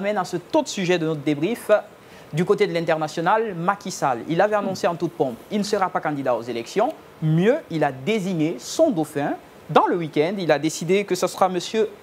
amène à ce autre sujet de notre débrief. Du côté de l'international, Macky Sall, il avait annoncé en toute pompe, il ne sera pas candidat aux élections. Mieux, il a désigné son dauphin. Dans le week-end, il a décidé que ce sera M.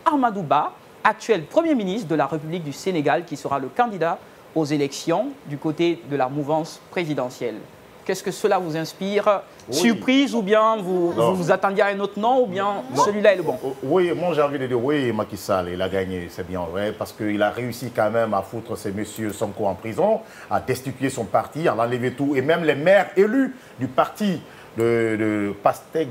Amadou Ba, actuel Premier ministre de la République du Sénégal, qui sera le candidat aux élections du côté de la mouvance présidentielle. Qu'est-ce que cela vous inspire? Oui. Surprise ou bien vous attendiez à un autre nom ou bien celui-là est le bon? Oui, moi j'ai envie de dire oui, Macky Sall, il a gagné, c'est bien vrai, parce qu'il a réussi quand même à foutre ces messieurs Sonko en prison, à destituer son parti, à enlever tout, et même les maires élus du parti de Pastef,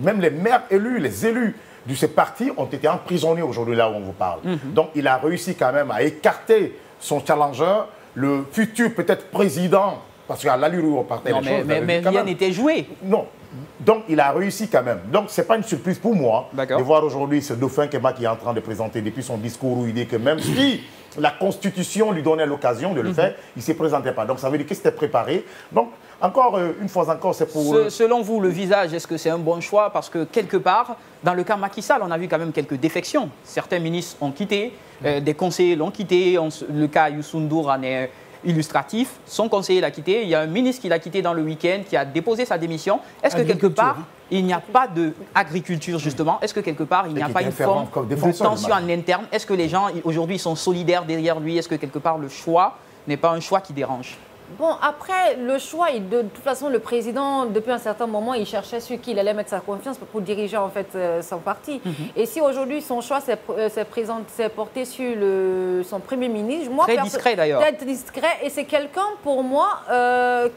même les maires élus, les élus de ces partis ont été emprisonnés aujourd'hui là où on vous parle. Donc il a réussi quand même à écarter son challenger, le futur peut-être président, parce qu'à l'allure où on partait les choses... Mais rien n'était joué. Non. Donc, il a réussi quand même. Donc, ce n'est pas une surprise pour moi de voir aujourd'hui ce dauphin que Macky est en train de présenter depuis son discours où il dit que même si la Constitution lui donnait l'occasion de le faire, il ne s'y présentait pas. Donc, ça veut dire qu'il s'était préparé. Donc, encore une fois encore, c'est pour... Selon vous, le visage, est-ce que c'est un bon choix? Parce que quelque part, dans le cas Macky Sall, on a vu quand même quelques défections. Certains ministres ont quitté, des conseillers l'ont quitté. Le cas Youssou N'Dour en est illustratif. Son conseiller l'a quitté. Il y a un ministre qui l'a quitté dans le week-end, qui a déposé sa démission. Est-ce que quelque part, il n'y a pas d'agriculture, justement? Est-ce que quelque part, il n'y a pas une forme de tension en interne? Est-ce que les gens, aujourd'hui, sont solidaires derrière lui? Est-ce que quelque part, le choix n'est pas un choix qui dérange? Bon, après, le choix, de toute façon, le président, depuis un certain moment, il cherchait sur qui il allait mettre sa confiance pour diriger, en fait, son parti. Et si aujourd'hui, son choix s'est porté sur son Premier ministre... Moi, très discret, d'ailleurs. Très discret. Et c'est quelqu'un, pour moi,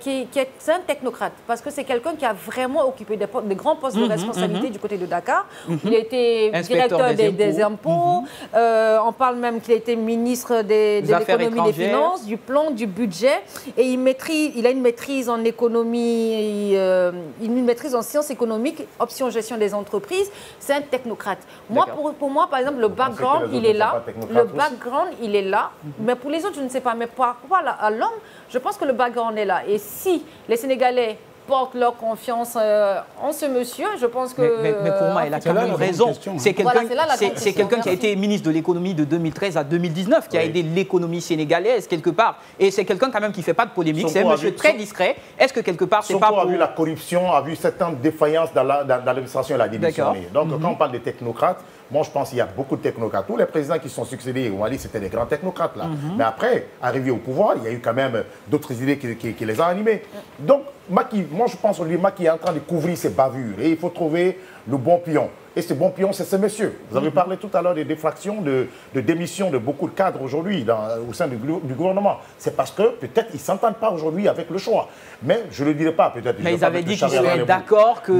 qui est un technocrate. Parce que c'est quelqu'un qui a vraiment occupé des grands postes de responsabilité du côté de Dakar. Il a été directeur des impôts. On parle même qu'il a été ministre de l'économie, des finances, du plan, du budget. Et il a une maîtrise en économie, une maîtrise en sciences économiques, option gestion des entreprises. C'est un technocrate. Moi, pour moi, par exemple, le background, il est là. Le background, il est là. Mais pour les autres, je ne sais pas. Mais par rapport à l'homme, je pense que le background est là. Et si les Sénégalais portent leur confiance en ce monsieur, je pense que... Mais pour moi, il a quand même raison. C'est quelqu'un qui a été ministre de l'économie de 2013 à 2019, qui a aidé l'économie sénégalaise quelque part. Et c'est quelqu'un quand même qui ne fait pas de polémique. C'est un monsieur très discret. Est-ce que quelque part, c'est pas pour... a vu la corruption, a vu certaines défaillances dans l'administration et la démissionné. Donc quand on parle des technocrates, moi, je pense qu'il y a beaucoup de technocrates. Tous les présidents qui sont succédés au Mali, c'était des grands technocrates. Là. Mais après, arrivé au pouvoir, il y a eu quand même d'autres idées qui les ont animés. Donc, Macky, moi, je pense que Macky est en train de couvrir ses bavures. Et il faut trouver le bon pion. Et ce bon pion, c'est ce monsieur. Vous avez parlé tout à l'heure des défractions, de démission de beaucoup de cadres aujourd'hui au sein du gouvernement. C'est parce que peut-être ils ne s'entendent pas aujourd'hui avec le choix. Mais je ne le dirai pas, peut-être. Mais ils avaient dit qu'ils seraient d'accord que...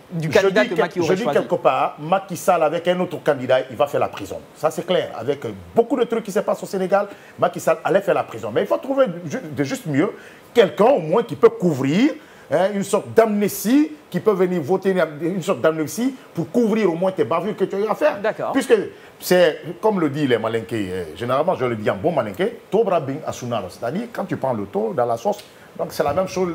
du candidat que Macky aurait choisi. Je dis quelque part, Macky Sall avec un autre candidat, il va faire la prison. Ça c'est clair. Avec beaucoup de trucs qui se passent au Sénégal, Macky Sall allait faire la prison. Mais il faut trouver de juste mieux quelqu'un au moins qui peut couvrir une sorte d'amnistie, qui peut venir voter une sorte d'amnistie pour couvrir au moins tes bavures que tu as à faire. D'accord. Puisque c'est, comme le dit les Malinqués, généralement je le dis en bon Malinqué, Tobra Bing Asunaro. C'est-à-dire quand tu prends le taux dans la sauce, donc c'est la même chose,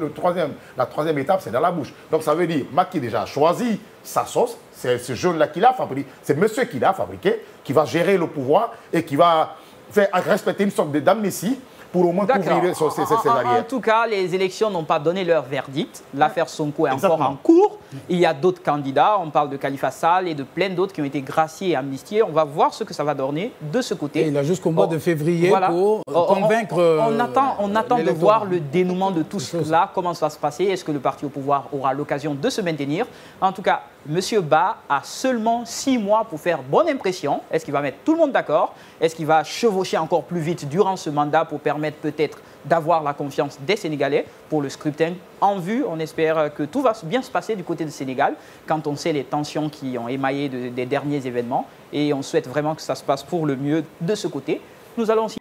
la troisième étape, c'est dans la bouche. Donc ça veut dire, Macky déjà a choisi sa sauce, c'est ce jeune-là qu'il a fabriqué, c'est monsieur qui l'a fabriqué, qui va gérer le pouvoir et qui va faire respecter une sorte d'amnistie pour au moins couvrir ces arrières. En tout cas, les élections n'ont pas donné leur verdict. L'affaire Sonko est encore en cours. Il y a d'autres candidats. On parle de Khalifa Sall et de plein d'autres qui ont été graciés et amnistiés. On va voir ce que ça va donner de ce côté. Et il a jusqu'au mois de février pour convaincre... On attend de voir le dénouement de tout cela, comment ça va se passer. Est-ce que le parti au pouvoir aura l'occasion de se maintenir? En tout cas, M. Ba a seulement 6 mois pour faire bonne impression. Est-ce qu'il va mettre tout le monde d'accord? Est-ce qu'il va chevaucher encore plus vite durant ce mandat pour permettre peut-être d'avoir la confiance des Sénégalais pour le scrutin en vue? On espère que tout va bien se passer du côté du Sénégal quand on sait les tensions qui ont émaillé des derniers événements. Et on souhaite vraiment que ça se passe pour le mieux de ce côté. Nous allons aussi